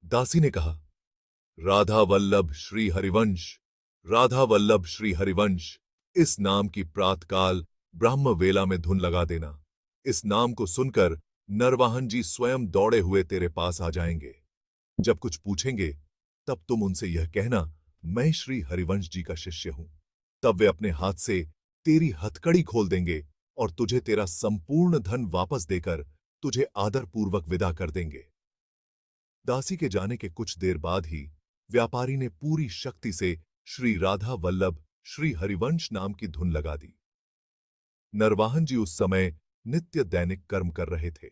दासी ने कहा, राधा वल्लभ श्री हरिवंश, राधा वल्लभ श्री हरिवंश, इस नाम की प्रातकाल ब्राह्म वेला में धुन लगा देना। इस नाम को सुनकर नरवाहन जी स्वयं दौड़े हुए तेरे पास आ जाएंगे। जब कुछ पूछेंगे तब तुम उनसे यह कहना, मैं श्री हरिवंश जी का शिष्य हूं। तब वे अपने हाथ से तेरी हथकड़ी खोल देंगे और तुझे तेरा संपूर्ण धन वापस देकर तुझे आदरपूर्वक विदा कर देंगे। दासी के जाने के कुछ देर बाद ही व्यापारी ने पूरी शक्ति से श्री राधा वल्लभ श्री हरिवंश नाम की धुन लगा दी। नरवाहन जी उस समय नित्य दैनिक कर्म कर रहे थे।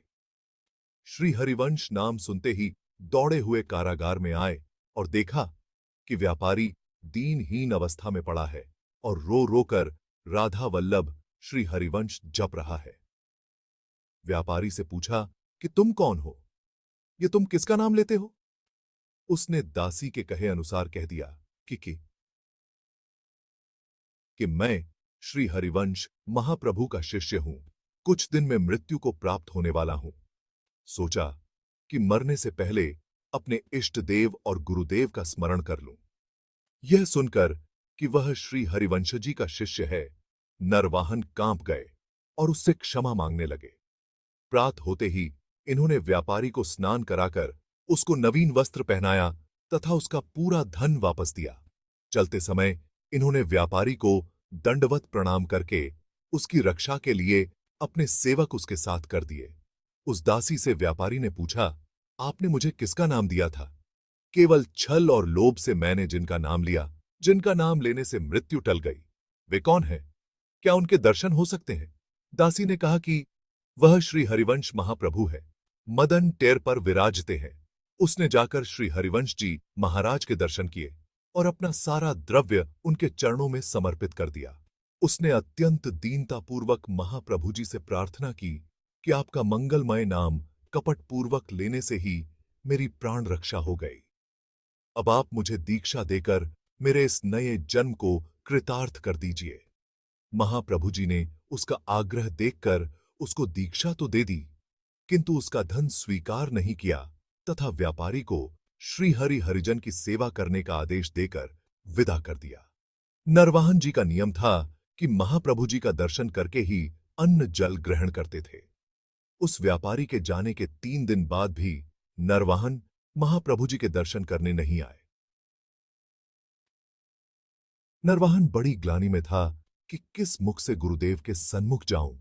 श्री हरिवंश नाम सुनते ही दौड़े हुए कारागार में आए और देखा कि व्यापारी दीनहीन अवस्था में पड़ा है और रो रोकर राधा वल्लभ श्री हरिवंश जप रहा है। व्यापारी से पूछा कि तुम कौन हो? ये तुम किसका नाम लेते हो? उसने दासी के कहे अनुसार कह दिया कि मैं श्री हरिवंश महाप्रभु का शिष्य हूं। कुछ दिन में मृत्यु को प्राप्त होने वाला हूं। सोचा कि मरने से पहले अपने इष्ट देव और गुरुदेव का स्मरण कर लूं। यह सुनकर कि वह श्री हरिवंश जी का शिष्य है, नरवाहन कांप गए और उससे क्षमा मांगने लगे। प्रात होते ही इन्होंने व्यापारी को स्नान कराकर उसको नवीन वस्त्र पहनाया तथा उसका पूरा धन वापस दिया। चलते समय इन्होंने व्यापारी को दंडवत प्रणाम करके उसकी रक्षा के लिए अपने सेवक उसके साथ कर दिए। उस दासी से व्यापारी ने पूछा, आपने मुझे किसका नाम दिया था? केवल छल और लोभ से मैंने जिनका नाम लिया, जिनका नाम लेने से मृत्यु टल गई, वे कौन हैं? क्या उनके दर्शन हो सकते हैं? दासी ने कहा कि वह श्री हरिवंश महाप्रभु है, मदन टेर पर विराजते हैं। उसने जाकर श्री हरिवंश जी महाराज के दर्शन किए और अपना सारा द्रव्य उनके चरणों में समर्पित कर दिया। उसने अत्यंत दीनतापूर्वक महाप्रभु जी से प्रार्थना की कि आपका मंगलमय नाम कपटपूर्वक लेने से ही मेरी प्राण रक्षा हो गई। अब आप मुझे दीक्षा देकर मेरे इस नए जन्म को कृतार्थ कर दीजिए। महाप्रभु जी ने उसका आग्रह देखकर उसको दीक्षा तो दे दी, किंतु उसका धन स्वीकार नहीं किया तथा व्यापारी को श्रीहरि हरिजन की सेवा करने का आदेश देकर विदा कर दिया। नरवाहन जी का नियम था कि महाप्रभु जी का दर्शन करके ही अन्न जल ग्रहण करते थे। उस व्यापारी के जाने के 3 दिन बाद भी नरवाहन महाप्रभु जी के दर्शन करने नहीं आए। नरवाहन बड़ी ग्लानि में था कि किस मुख से गुरुदेव के सन्मुख जाऊं।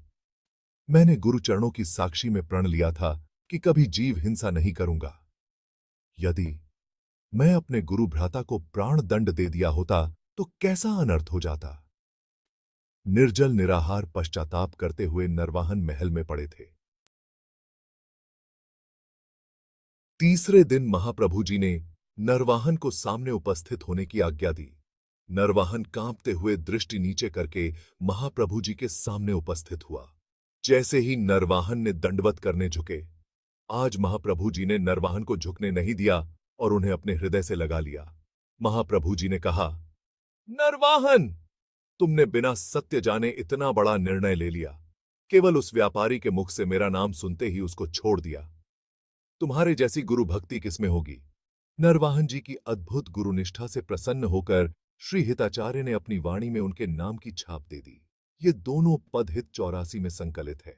मैंने गुरुचरणों की साक्षी में प्रण लिया था कि कभी जीव हिंसा नहीं करूंगा। यदि मैं अपने गुरु भ्राता को प्राण दंड दे दिया होता तो कैसा अनर्थ हो जाता। निर्जल निराहार पश्चाताप करते हुए नरवाहन महल में पड़े थे। तीसरे दिन महाप्रभु जी ने नरवाहन को सामने उपस्थित होने की आज्ञा दी। नरवाहन कांपते हुए दृष्टि नीचे करके महाप्रभु जी के सामने उपस्थित हुआ। जैसे ही नरवाहन ने दंडवत करने झुके, आज महाप्रभु जी ने नरवाहन को झुकने नहीं दिया और उन्हें अपने हृदय से लगा लिया। महाप्रभु जी ने कहा, नरवाहन, तुमने बिना सत्य जाने इतना बड़ा निर्णय ले लिया। केवल उस व्यापारी के मुख से मेरा नाम सुनते ही उसको छोड़ दिया। तुम्हारे जैसी गुरु भक्ति किसमें होगी? नरवाहन जी की अद्भुत गुरुनिष्ठा से प्रसन्न होकर श्री हिताचार्य ने अपनी वाणी में उनके नाम की छाप दे दी। ये दोनों पद हित 84 में संकलित है।